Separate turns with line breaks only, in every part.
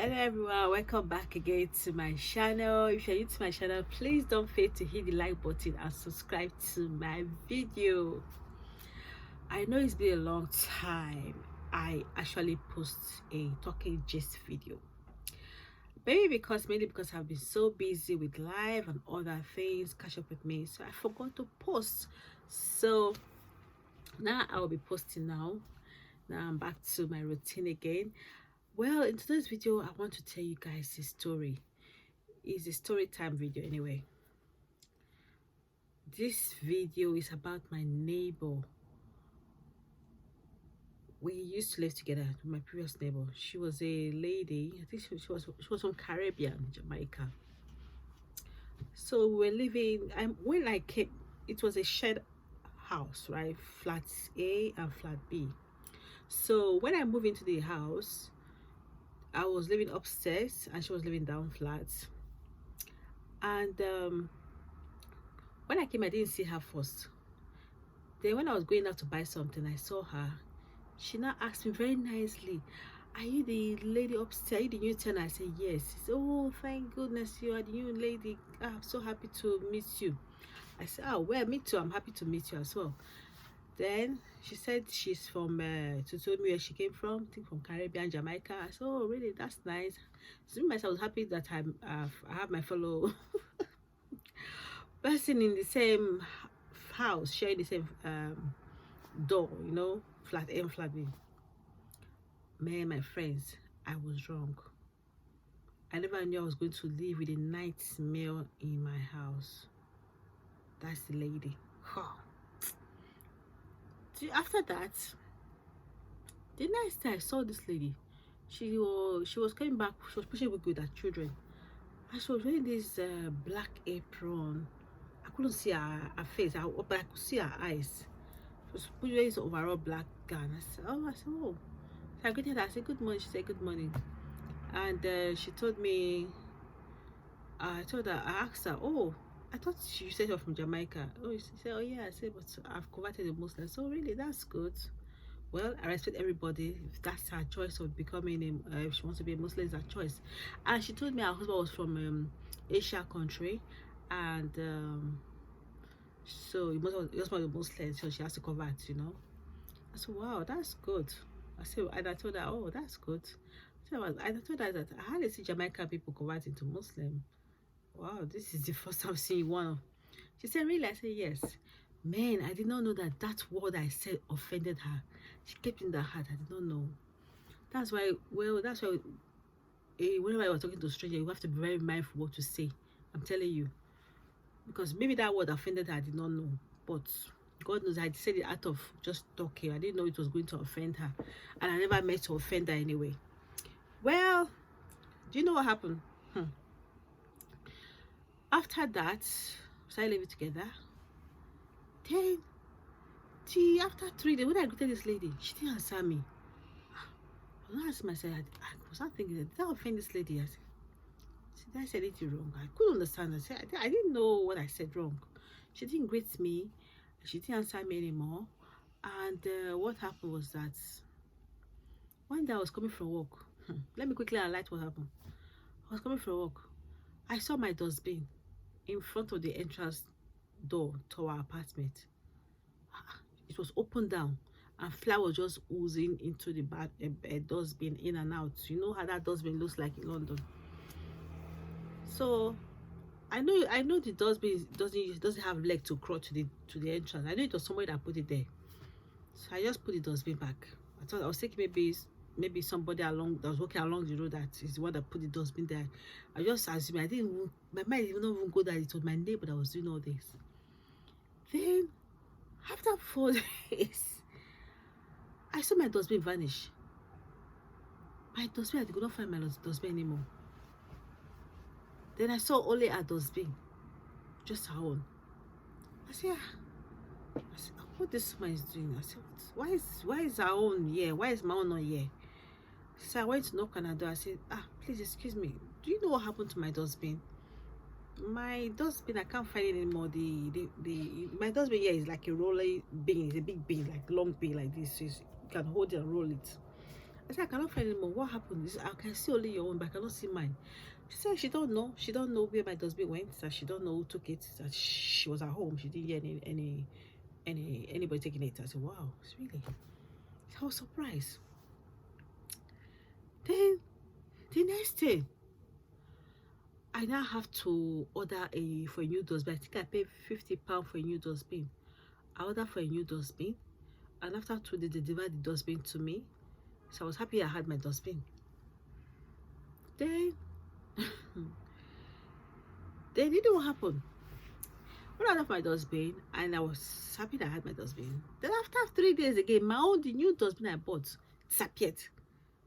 Hello everyone, welcome back again to my channel. If you're new to my channel, please don't forget to hit the like button and subscribe to my video. I know it's been a long time I actually post a talking gist video, mainly because I've been so busy with life and other things catch up with me, so I forgot to post. So now I will be posting now. I'm back to my routine again. Well, in today's video, I want to tell you guys a story. It's a story time video anyway. This video is about my neighbor. We used to live together with my previous neighbor. She was a lady. I think she was from Caribbean, Jamaica. So we were living. When I came, it was a shared house, right? Flat A and flat B. So when I moved into the house, I was living upstairs and she was living down flat. And when I came, I didn't see her first. Then when I was going out to buy something, I saw her. She now asked me very nicely, "Are you the lady upstairs? Are you the new tenant?" I said, "Yes." She said, "Oh, thank goodness you are the new lady. I'm so happy to meet you." I said, "Oh, well, me too. I'm happy to meet you as well." Then she said she's from, she told me where she came from, I think from Caribbean, Jamaica. I said, "Oh, really? That's nice." So I was happy that I have my fellow person in the same house, sharing the same door, you know, flat A and flat B. Me and my friends, I was wrong. I never knew I was going to live with a night smell in my house. That's the lady. Huh. After that, the next time I saw this lady, she was coming back. She was pushing with her children, and she was wearing this black apron. I couldn't see her face, but I could see her eyes. She was wearing this overall black gown. I said, "Oh." So I greeted her. I said, "Good morning." She said, "Good morning." And she told me, I asked her, "Oh, I thought you said you're from Jamaica." Oh, she said, "Oh yeah." I said, "But I've converted a Muslim." So really, that's good. Well, I respect everybody. If that's her choice of becoming if she wants to be a Muslim, it's her choice. And she told me her husband was from Asia country, and so he was a Muslim, so she has to convert, you know. I said, "Wow, that's good." I said, and I told her, "Oh, that's good." So I told her that I hardly see Jamaican people convert into Muslim. Wow, this is the first time seeing one. She said, "Really?" I said, "Yes." Man, I did not know that word I said offended her. She kept in the heart. I did not know. That's why, whenever I was talking to a stranger, you have to be very mindful what to say. I'm telling you. Because maybe that word offended her, I did not know. But God knows I said it out of just talking. I didn't know it was going to offend her. And I never meant to offend her anyway. Well, do you know what happened? After that, we started living together. Then, after 3 days, when I greeted this lady, she didn't answer me. I was asking myself, I was not thinking, did I offend this lady? I said, "Did I say anything wrong?" I couldn't understand. I said, I didn't know what I said wrong. She didn't greet me. She didn't answer me anymore. And what happened was that one day I was coming from work. Let me quickly highlight what happened. I was coming from work. I saw my dustbin in front of the entrance door to our apartment. It was open down, and flour was just oozing into the dustbin, in and out. You know how that dustbin looks like in London. So I know the dustbin doesn't have leg to crawl to the entrance. I knew it was somebody that put it there. So I just put the dustbin back. I thought I was thinking maybe somebody that was walking along the road that is the one that put the dustbin there. I just assumed. My mind didn't even go that it was my neighbor that was doing all this. Then after 4 days, I saw my dustbin vanish. My dustbin, I could not find my dustbin anymore. Then I saw only a dustbin, just her own. I said, "What this woman is doing?" I said, "Why is her own here? Why is my own not here?" So I went to knock on her door. I said, "Please excuse me. Do you know what happened to my dustbin? My dustbin, I can't find it anymore. My dustbin here is like a roller bin. It's a big bin, like long bin like this. So you can hold it and roll it." I said, I cannot find anymore. What happened? This, I can see only your own, but I cannot see mine. She said she don't know. She don't know where my dustbin went. That she don't know who took it. That she was at home. She didn't hear anybody taking it. I said, wow, it's really. I was surprised. Then the next day, I now have to order for a new dustbin. I think I paid £50 for a new dustbin. I ordered for a new dustbin, and after 2 days, they delivered the dustbin to me. So I was happy I had my dustbin. Then, then you know what happened? When I got my dustbin, and I was happy that I had my dustbin. Then after 3 days again, the new dustbin I bought disappeared.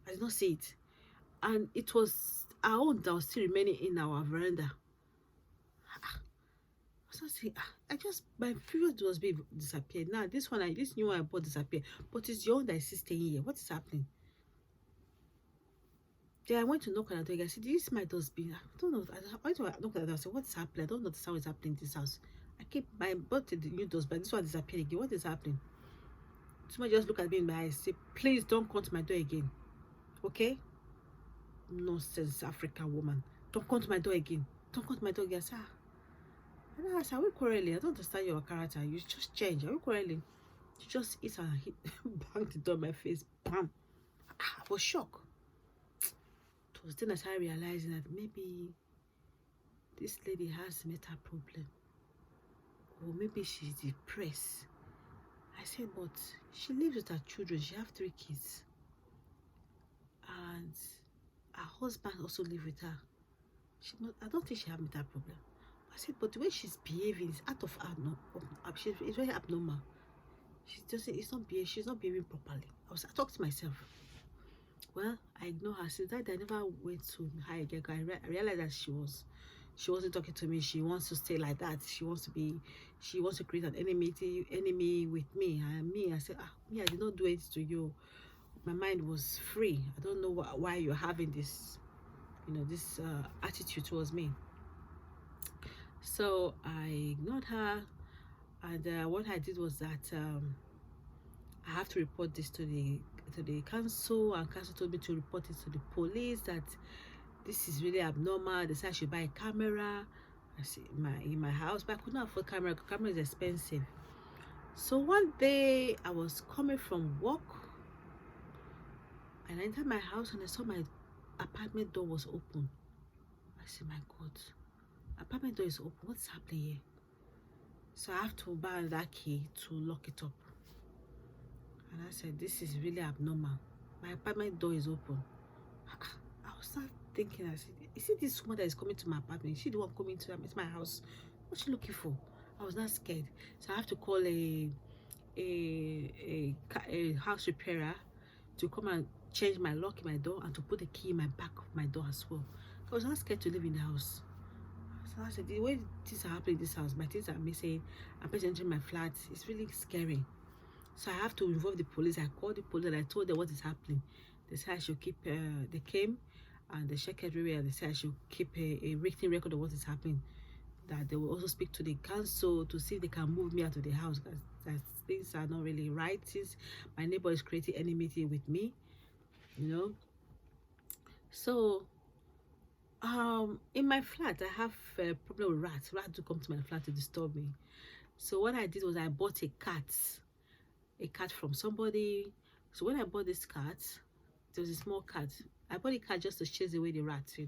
I did not see it, and it was our own that was still remaining in our veranda. I was saying, I just my previous dustbin disappeared. Now this new one I bought disappeared, but it's your own that is still staying here. What is happening? Then I went to knock on the door. I said, "This is my dustbin. I don't know. Why do I knock on the door? I said, what is happening? I don't understand what is happening in this house. I bought the new dustbin. This one disappeared again. What is happening?" Somebody just look at me in my eyes, say, "Please don't come to my door again. Okay? Nonsense, African woman. Don't come to my door again. Don't come to my door again." I said, and I said, "Are we quarreling? I don't understand your character. You just change. Are we quarreling?" She just hit and hit, bang the door in my face. Bam. I was shocked. It was then I started realizing that maybe this lady has mental problem, or maybe she's depressed. I said, but she lives with her children. She have 3 kids, and her husband also lives with her. I don't think she has mental problem. I said, but the way she's behaving is out of her. It's very abnormal. She's not behaving properly. I talked to myself. Well, I ignore her. Since that, I never went to her again. I realized that she wasn't talking to me. She wants to stay like that. She wants to create an enemy with me. And me, I said, me, I did not do it to you. My mind was free. I don't know why you're having this, this attitude towards me. So I ignored her, and what I did was that I have to report this to the council, and council told me to report it to the police, that this is really abnormal. They said I should buy a camera. I see in my house, but I could not afford camera. Camera is expensive. So one day I was coming from work, and I entered my house and I saw my apartment door was open. I said, my God, apartment door is open. What's happening here? So I have to buy that key to lock it up. And I said, this is really abnormal. My apartment door is open. I was start thinking, I said, is it this woman that is coming to my apartment? Is she the one coming to my house? What's she looking for? I was not scared. So I have to call a house repairer to come and change my lock in my door and to put the key in my back of my door as well. I was not scared to live in the house. So I said, the way things are happening in this house, my things are missing, I'm entering my flat, it's really scary. So I have to involve the police. I called the police and I told them what is happening. They said I should keep, they came and they checked everywhere. They said I should keep a written record of what is happening. That they will also speak to the council to see if they can move me out of the house, because things are not really right, since my neighbor is creating enmity with me, So in my flat, I have a problem with rats. Rats do come to my flat to disturb me. So what I did was I bought a cat from somebody. So when I bought this cat, there was a small cat. I bought the cat just to chase away the rats,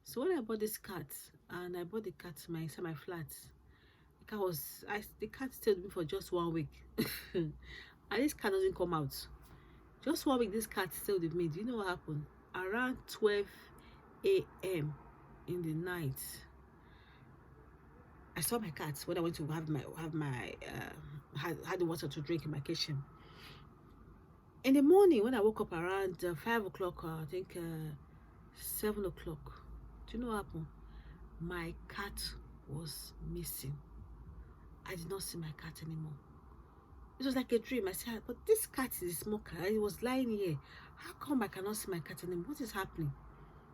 So when I bought this cat, and I bought the cat inside my flat, the cat stayed with me for just 1 week. And this cat doesn't come out. Just 1 week, this cat stayed with me. Do you know what happened? Around 12 a.m. in the night, I saw my cat when I went to had the water to drink in my kitchen. In the morning, when I woke up around 5 o'clock, I think 7 o'clock, do you know what happened? My cat was missing. I did not see my cat anymore. It was like a dream. I said, but this cat is a small cat. It was lying here. How come I cannot see my cat anymore? What is happening?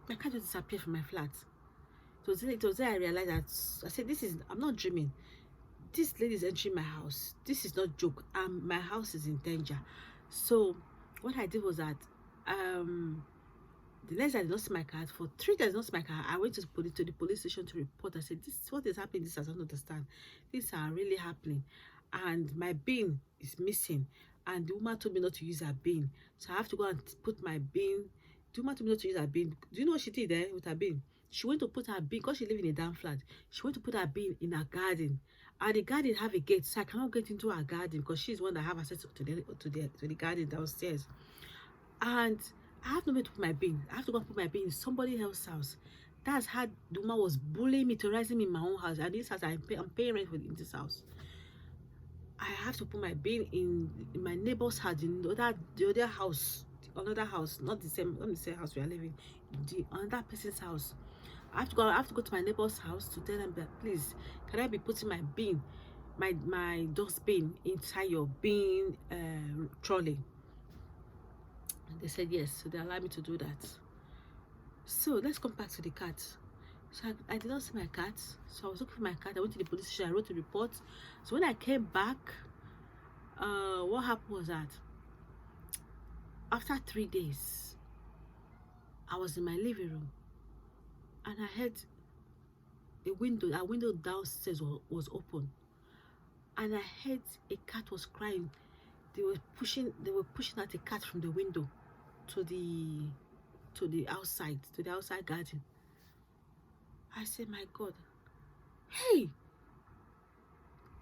My cat just disappeared from my flat. It was there I realized that I said, I'm not dreaming. This lady is entering my house. This is not joke. My house is in danger. So what I did was that the next day I did not see my cat. For 3 days I did not see my cat. I went to the police station to report. I said, this is what is happening. This I don't understand. Things are really happening. And my bin is missing. And the woman told me not to use her bin. So I have to go and put my bin. The woman told me not to use her bin. Do you know what she did there with her bin? She went to put her bin, because she lives in a down flat. She went to put her bin in her garden. And the garden have a gate, so I cannot get into her garden because she's one that have access to the garden downstairs. And I have nowhere to put my bin. I have to go and put my bin in somebody else's house. That's how the woman was bullying me, terrorizing me in my own house. And this house, I'm paying rent for in this house. I have to put my bin in my neighbor's house, in the other house, another house, not the same house we are living, the another person's house. I have to go to my neighbor's house to tell them that, please, can I be putting my bin, my dustbin inside your bin trolley? And they said yes, so they allowed me to do that. So let's come back to the cat. So I did not see my cat, so I was looking for my cat. I went to the police station, I wrote a report. So when I came back, what happened was that after 3 days, I was in my living room and I heard our window downstairs was open, and I heard a cat was crying. They were pushing out a cat from the window to the outside garden. I said, my God, hey,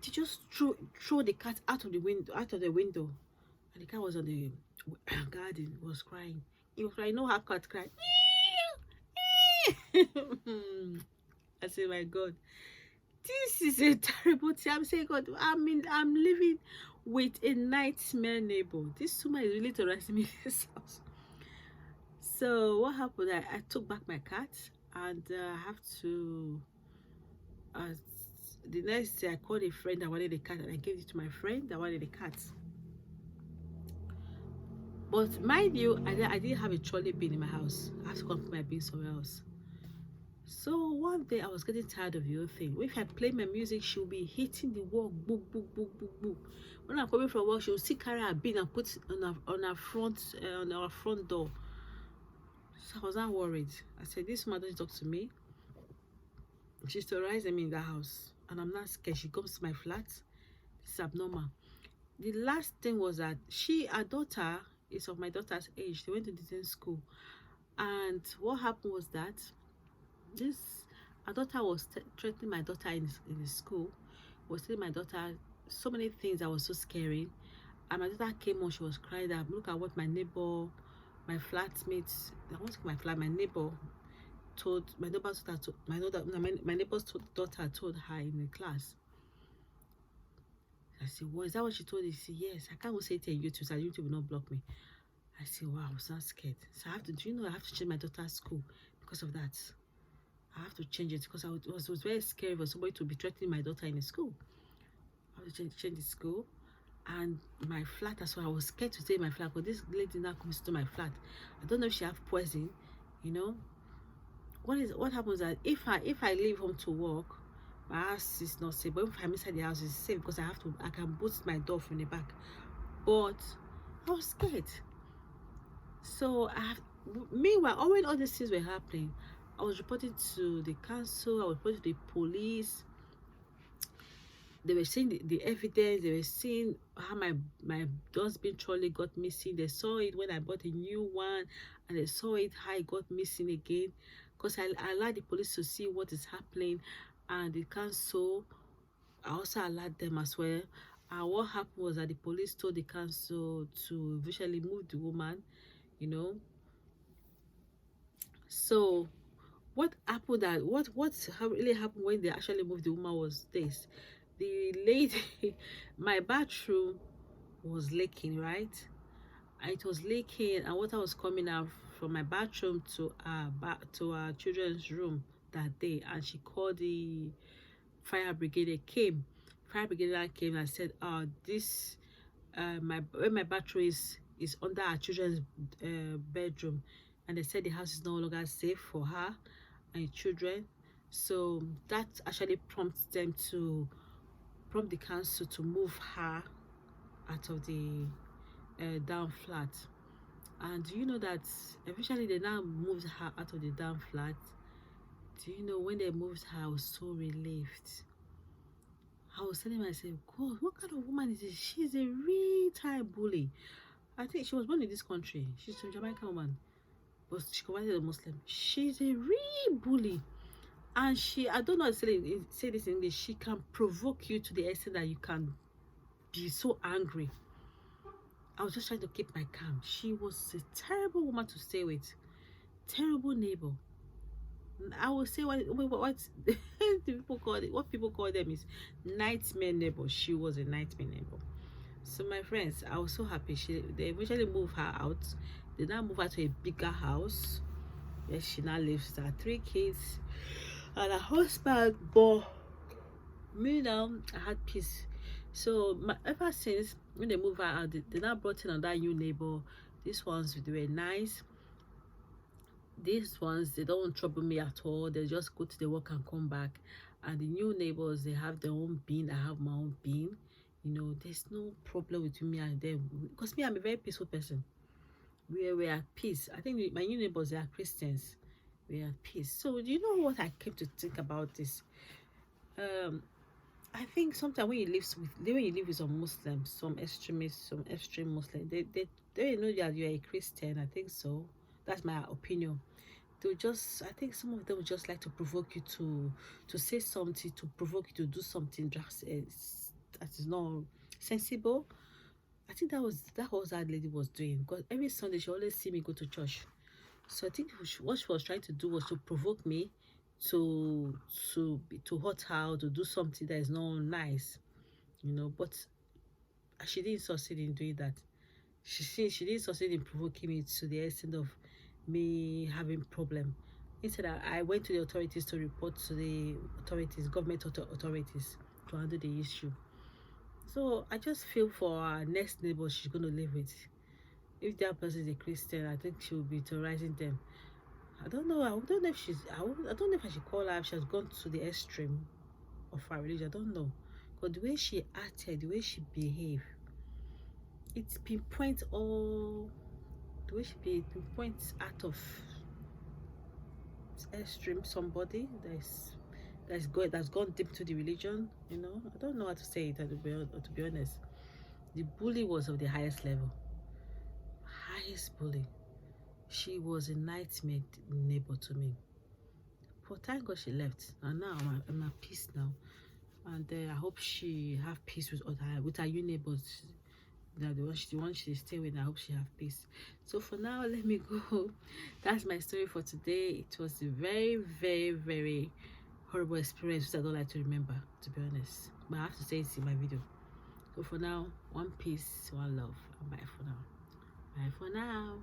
they just throw the cat out of the window, and the cat was on the garden, was crying. He was crying. You know how cats cry? I said, my God, this is a terrible thing. I'm saying, God, I'm living with a nightmare neighbor. This woman is really terrorizing me in this house. So what happened? I took back my cat, and I have to. The next day, I called a friend that wanted a cat, and I gave it to my friend that wanted a cat. But mind you, I didn't have a trolley bin in my house. I have to go and put my bin somewhere else. So one day I was getting tired of the whole thing. If I play my music, she'll be hitting the wall, boop, boop, boop, boop, boop. When I'm coming from work, she'll still carry her bin and put it on our front door. So I was not worried. I said, this woman doesn't talk to me. She's terrorizing me in the house, and I'm not scared. She comes to my flat. It's abnormal. The last thing was that her daughter is of my daughter's age. They went to the same school, and what happened was that her daughter was threatening my daughter in the school. Was telling my daughter so many things that was so scary. And my daughter came on. She was crying that, look at what my neighbor, my flatmates, my neighbor told my neighbor's daughter told her in the class. I said, well, is that what she told you? She said, yes. I can't say it on YouTube, so YouTube will not block me. I said, wow, I was not scared. So I have to change my daughter's school because of that. I have to change it because it was very scary for somebody to be threatening my daughter in the school. I have to change the school. And my flat as well. I was scared to stay in my flat because this lady now comes to my flat. I don't know if she have poison, you know. What happens that if I leave home to work, my house is not safe. But if I'm inside the house, it's safe because I can boost my door from the back. But I was scared. So meanwhile, when all these things were happening, I was reporting to the council. I was reporting to the police. They were seeing the evidence. They were seeing how my dustbin trolley got missing. They saw it when I bought a new one, and they saw it how it got missing again. Because I allowed the police to see what is happening, and the council, I also allowed them as well. And what happened was that the police told the council to visually move the woman, you know. So what happened how really happened when they actually moved the woman was this. The lady, my bathroom was leaking, right? And it was leaking, and water was coming out from my bathroom to our children's room that day. And she called the fire brigade. They came. Fire brigade came and said, this my bathroom is under our children's bedroom, and they said the house is no longer safe for her and children. So that actually prompts the council to move her out of the down flat. And do you know that eventually they now moved her out of the damn flat? Do you know when they moved her, I was so relieved. I was telling myself, God, what kind of woman is this? She's a real time bully. I think she was born in this country. She's a Jamaican woman, but she converted a Muslim. She's a real bully. And she, I don't know how to say this in English, she can provoke you to the extent that you can be so angry. I was just trying to keep my calm. She was a terrible woman to stay with. Terrible neighbor. I will say what people call it. What people call them is nightmare neighbor. She was a nightmare neighbor. So my friends, I was so happy. They eventually moved her out. They now move her to a bigger house where she now lives with her 3 kids and a husband. But me now, I had peace. So ever since when they moved her out, they now brought in another new neighbor. These ones, they were nice. These ones, they don't trouble me at all. They just go to the work and come back. And the new neighbors, they have their own bean. I have my own bean. You know, there's no problem between me and them, because me, I'm a very peaceful person. We're at peace. I think my new neighbors, they are Christians. We're at peace. So do you know what I came to think about this? I think sometimes when you live with some Muslims, some extremists, some extreme Muslims, they know that you're a Christian. I think so. That's my opinion. They'll just, I think some of them would just like to provoke you to say something, to provoke you to do something that is not sensible. I think that lady was doing, because every Sunday she always see me go to church. So I think what she was trying to do was to provoke me to hurt her, to do something that is not nice, you know. But she didn't succeed in doing that. She didn't succeed in provoking me to the extent of me having problem. Instead, I went to the authorities to report to the authorities, government authorities, to handle the issue. So I just feel for our next neighbor she's going to live with. If that person is a Christian, I think she will be terrorizing them. I don't know. I don't know if I don't know if I should call her if she has gone to the extreme of her religion. I don't know. But the way she acted, the way she behaved, it pinpoints all. The way she pinpoints out of extreme somebody that's gone deep to the religion. You know, I don't know how to say it. To be honest, the bully was of the highest level, highest bully. She was a nightmare neighbor to me. But thank God she left, and now I'm at peace now. And I hope she have peace with her new neighbors. That the one she stay with. I hope she have peace. So for now, let me go. That's my story for today. It was a very, very, very horrible experience which I don't like to remember, to be honest. But I have to say it in my video. So for now, one peace, one love, and bye for now. Bye for now.